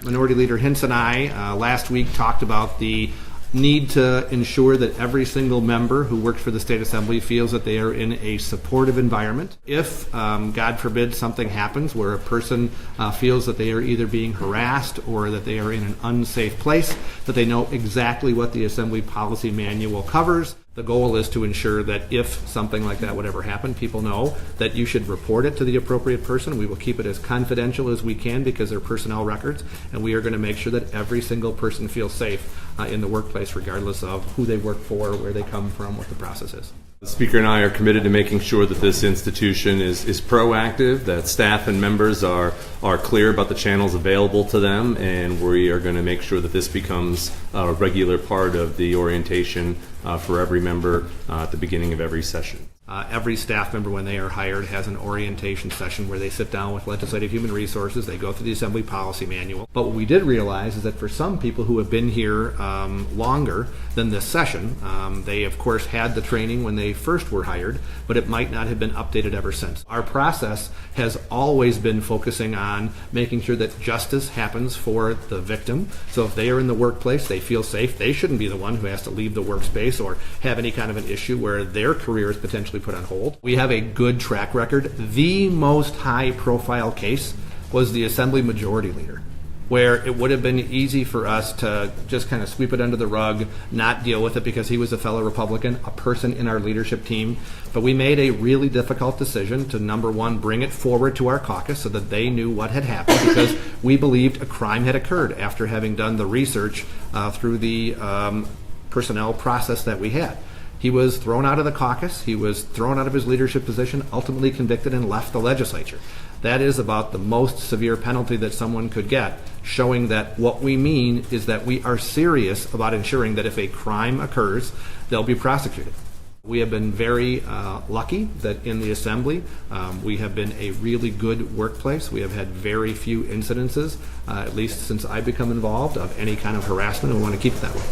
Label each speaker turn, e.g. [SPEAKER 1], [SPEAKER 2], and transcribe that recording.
[SPEAKER 1] Minority Leader Hintz and I last week talked about the need to ensure that every single member who works for the State Assembly feels that they are in a supportive environment. If, God forbid, something happens where a person feels that they are either being harassed or that they are in an unsafe place, that they know exactly what the Assembly Policy Manual covers. The goal is to ensure that if something like that would ever happen, people know that you should report it to the appropriate person. We will keep it as confidential as we can because they're personnel records, and we are going to make sure that every single person feels safe in the workplace, regardless of who they work for, where they come from, what the process is.
[SPEAKER 2] The Speaker and I are committed to making sure that this institution is proactive, that staff and members are clear about the channels available to them, and we are going to make sure that this becomes a regular part of the orientation for every member at the beginning of every session.
[SPEAKER 1] Every staff member, when they are hired, has an orientation session where they sit down with Legislative Human Resources. They go through the Assembly Policy Manual. But what we did realize is that for some people who have been here longer than this session, they, of course, had the training when they first were hired, but it might not have been updated ever since. Our process has always been focusing on making sure that justice happens for the victim. So if they are in the workplace, they feel safe, they shouldn't be the one who has to leave the workspace or have any kind of an issue where their career is potentially put on hold. We have a good track record. The most high-profile case was the Assembly Majority Leader, where it would have been easy for us to just kind of sweep it under the rug, not deal with it because he was a fellow Republican, a person in our leadership team. But we made a really difficult decision to, number one, bring it forward to our caucus so that they knew what had happened, because we believed a crime had occurred after having done the research through the personnel process that we had. He was thrown out of the caucus, he was thrown out of his leadership position, ultimately convicted and left the legislature. That is about the most severe penalty that someone could get, showing that what we mean is that we are serious about ensuring that if a crime occurs, they'll be prosecuted. We have been very lucky that in the Assembly we have been a really good workplace. We have had very few incidences, at least since I've become involved, of any kind of harassment, and we want to keep it that way.